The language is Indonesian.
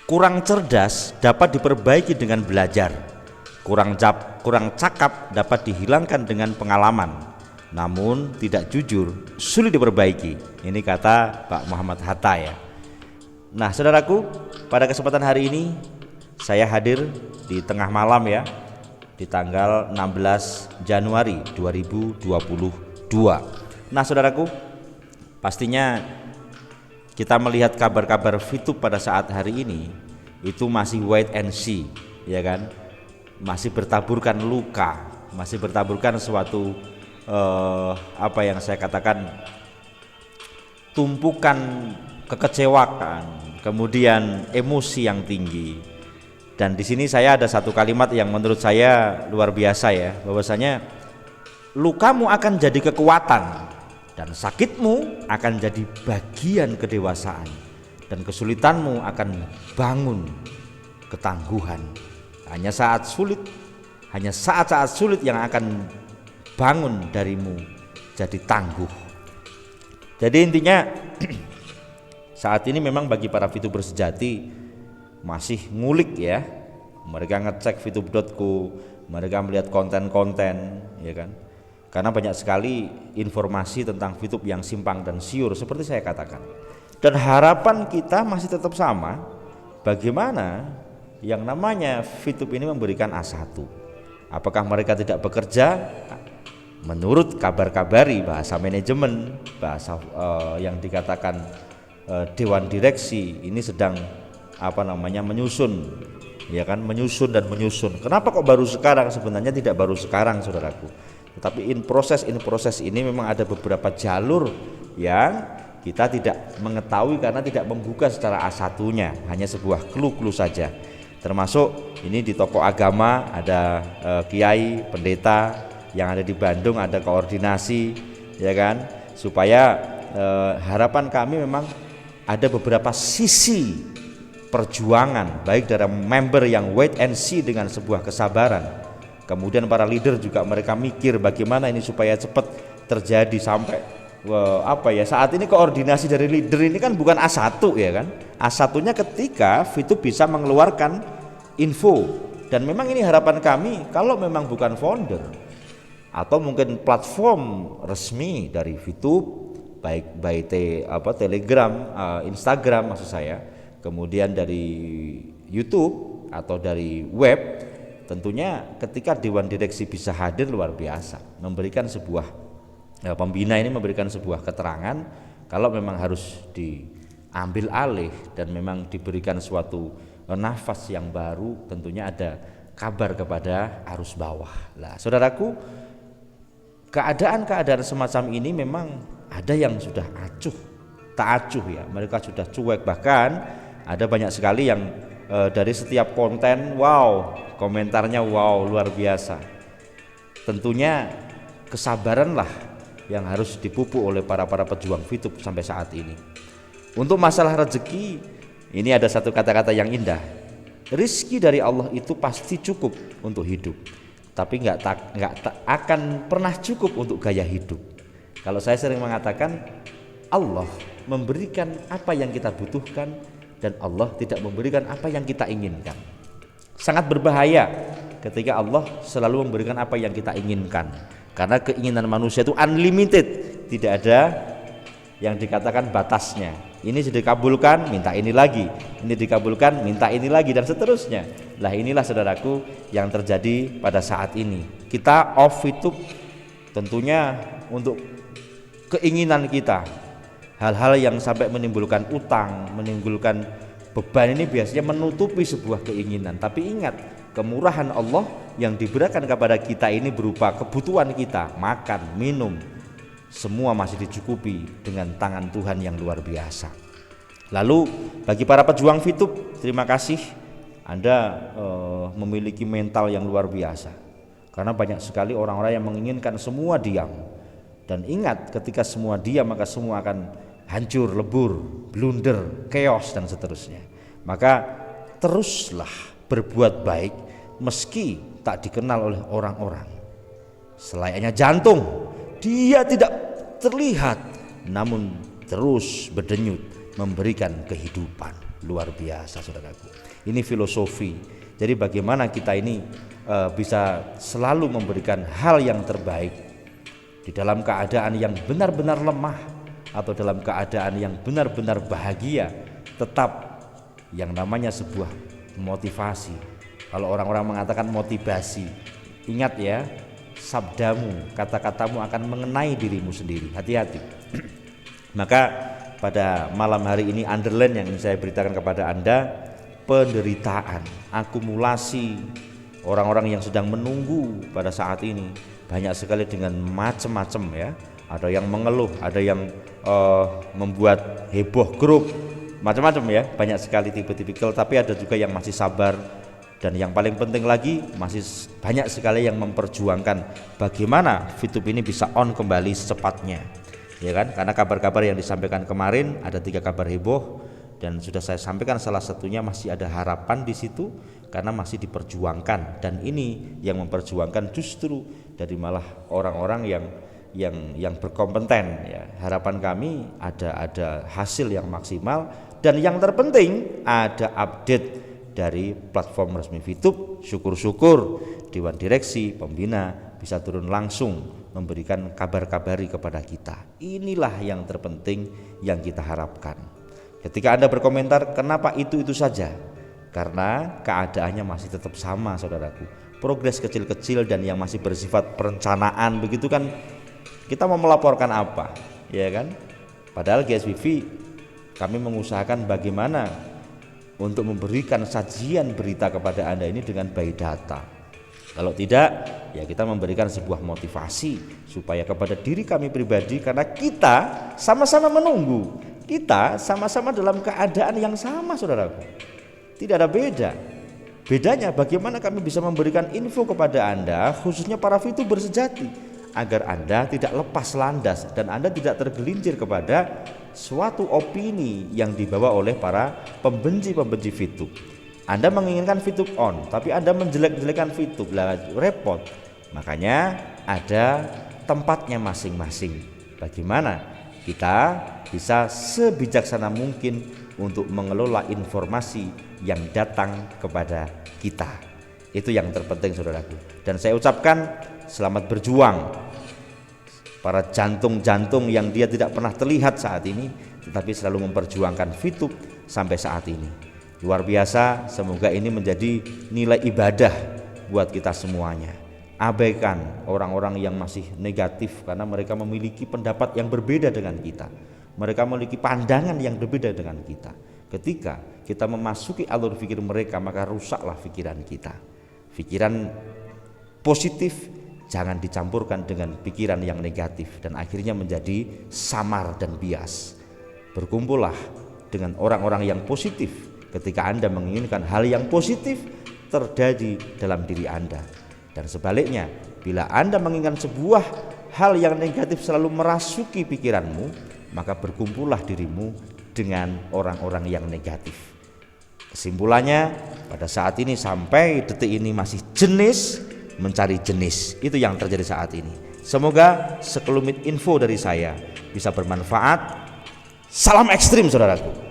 Kurang cerdas dapat diperbaiki dengan belajar. Kurang cakap dapat dihilangkan dengan pengalaman. Namun tidak jujur sulit diperbaiki. Ini kata Pak Muhammad Hatta ya. Nah, saudaraku, pada kesempatan hari ini saya hadir di tengah malam ya, di tanggal 16 Januari 2022. Nah, saudaraku, pastinya kita melihat kabar-kabar Fitup pada saat hari ini itu masih wait and see, ya kan? Masih bertaburkan luka, masih bertaburkan suatu apa yang saya katakan tumpukan kekecewaan, kemudian emosi yang tinggi. Dan di sini saya ada satu kalimat yang menurut saya luar biasa ya, bahwasanya lukamu akan jadi kekuatan dan sakitmu akan jadi bagian kedewasaan, dan kesulitanmu akan bangun ketangguhan. Hanya saat-saat sulit yang akan bangun darimu jadi tangguh. Jadi intinya saat ini memang bagi para Fituber sejati masih ngulik ya. Mereka ngecek fitup.co, mereka melihat konten-konten, ya kan? Karena banyak sekali informasi tentang Fitup yang simpang dan siur seperti saya katakan. Dan harapan kita masih tetap sama, bagaimana yang namanya Fitup ini memberikan A1. Apakah mereka tidak bekerja? Menurut kabar-kabari bahasa manajemen, bahasa yang dikatakan dewan direksi ini sedang menyusun, ya kan, menyusun. Kenapa kok baru sekarang? Sebenarnya tidak baru sekarang, saudaraku. Tetapi in proses ini memang ada beberapa jalur yang kita tidak mengetahui karena tidak membuka secara A1-nya, hanya sebuah clue saja. Termasuk ini di tokoh agama ada kiai, pendeta yang ada di Bandung, ada koordinasi, ya kan, supaya harapan kami memang ada beberapa sisi perjuangan baik dari member yang wait and see dengan sebuah kesabaran. Kemudian para leader juga mereka mikir bagaimana ini supaya cepat terjadi sampai saat ini koordinasi dari leader ini kan bukan A1 ya kan. A1-nya ketika Fitup bisa mengeluarkan info, dan memang ini harapan kami kalau memang bukan founder atau mungkin platform resmi dari Fitup baik by Telegram, Instagram maksud saya, kemudian dari YouTube atau dari web. Tentunya ketika dewan direksi bisa hadir luar biasa, memberikan sebuah pembina ini memberikan sebuah keterangan kalau memang harus diambil alih dan memang diberikan suatu nafas yang baru, tentunya ada kabar kepada arus bawah. Lah, saudaraku, keadaan-keadaan semacam ini memang ada yang sudah tak acuh ya, mereka sudah cuek, bahkan ada banyak sekali yang dari setiap konten komentarnya luar biasa. Tentunya kesabaranlah yang harus dipupuk oleh para pejuang Fitup sampai saat ini. Untuk masalah rezeki, ini ada satu kata-kata yang indah. Rizki dari Allah itu pasti cukup untuk hidup, tapi nggak akan pernah cukup untuk gaya hidup. Kalau saya sering mengatakan, Allah memberikan apa yang kita butuhkan dan Allah tidak memberikan apa yang kita inginkan. Sangat berbahaya ketika Allah selalu memberikan apa yang kita inginkan, karena keinginan manusia itu unlimited, tidak ada yang dikatakan batasnya. Ini sudah dikabulkan, minta ini lagi, ini dikabulkan, minta ini lagi, dan seterusnya. Lah, inilah saudaraku yang terjadi pada saat ini. Kita off Fitup tentunya untuk keinginan kita. Hal-hal yang sampai menimbulkan utang, menimbulkan beban ini biasanya menutupi sebuah keinginan. Tapi ingat, kemurahan Allah yang diberikan kepada kita ini berupa kebutuhan kita, makan, minum, semua masih dicukupi dengan tangan Tuhan yang luar biasa. Lalu bagi para pejuang Fitup, terima kasih Anda memiliki mental yang luar biasa, karena banyak sekali orang-orang yang menginginkan semua diam. Dan ingat, ketika semua diam maka semua akan hancur, lebur, blunder, chaos, dan seterusnya. Maka teruslah berbuat baik meski tak dikenal oleh orang-orang. Selayaknya jantung, dia tidak terlihat namun terus berdenyut. memberikan kehidupan. Luar biasa saudaraku, ini filosofi. Jadi bagaimana kita ini bisa selalu memberikan hal yang terbaik di dalam keadaan yang benar-benar lemah atau dalam keadaan yang benar-benar bahagia. Tetap yang namanya sebuah motivasi. Kalau orang-orang mengatakan motivasi, ingat ya, sabdamu, kata-katamu akan mengenai dirimu sendiri. Hati-hati. Maka pada malam hari ini underline yang ingin saya beritakan kepada Anda, penderitaan, akumulasi orang-orang yang sedang menunggu pada saat ini banyak sekali dengan macam-macam ya. Ada yang mengeluh, ada yang membuat heboh grup, macam-macam ya, banyak sekali tipe-tipikal. Tapi ada juga yang masih sabar, dan yang paling penting lagi masih banyak sekali yang memperjuangkan bagaimana VTube ini bisa on kembali secepatnya. Ya kan, karena kabar-kabar yang disampaikan kemarin ada 3 kabar heboh, dan sudah saya sampaikan salah satunya masih ada harapan di situ karena masih diperjuangkan, dan ini yang memperjuangkan justru dari malah orang-orang yang berkompeten ya. Harapan kami ada hasil yang maksimal, dan yang terpenting ada update dari platform resmi VTube. Syukur-syukur Dewan Direksi Pembina bisa turun langsung memberikan kabar-kabari kepada kita. Inilah yang terpenting yang kita harapkan. Ketika Anda berkomentar kenapa itu saja, karena keadaannya masih tetap sama saudaraku. Progres kecil-kecil dan yang masih bersifat perencanaan begitu kan, kita mau melaporkan apa, ya kan? Padahal GSBV kami mengusahakan bagaimana untuk memberikan sajian berita kepada Anda ini dengan by data. Kalau tidak, ya kita memberikan sebuah motivasi supaya kepada diri kami pribadi, karena kita sama-sama menunggu, kita sama-sama dalam keadaan yang sama saudaraku. Tidak ada beda. Bedanya bagaimana kami bisa memberikan info kepada Anda, khususnya para VTuber sejati, agar Anda tidak lepas landas dan Anda tidak tergelincir kepada suatu opini yang dibawa oleh para pembenci-pembenci VTube. Anda menginginkan VTube on, tapi Anda menjelek-jelekan VTube, lah repot. Makanya ada tempatnya masing-masing. Bagaimana kita bisa sebijaksana mungkin untuk mengelola informasi yang datang kepada kita. Itu yang terpenting saudaraku. Dan saya ucapkan selamat berjuang para jantung-jantung yang dia tidak pernah terlihat saat ini, tetapi selalu memperjuangkan VTube sampai saat ini. Luar biasa, semoga ini menjadi nilai ibadah buat kita semuanya. Abaikan orang-orang yang masih negatif karena mereka memiliki pendapat yang berbeda dengan kita. Mereka memiliki pandangan yang berbeda dengan kita. Ketika kita memasuki alur pikir mereka, maka rusaklah pikiran kita. Pikiran positif jangan dicampurkan dengan pikiran yang negatif dan akhirnya menjadi samar dan bias. Berkumpullah dengan orang-orang yang positif ketika Anda menginginkan hal yang positif terjadi dalam diri Anda. Dan sebaliknya, bila Anda menginginkan sebuah hal yang negatif selalu merasuki pikiranmu, maka berkumpullah dirimu dengan orang-orang yang negatif. Kesimpulannya, pada saat ini sampai detik ini masih jenis mencari jenis. Itu yang terjadi saat ini. Semoga sekelumit info dari saya bisa bermanfaat. Salam ekstrim saudaraku.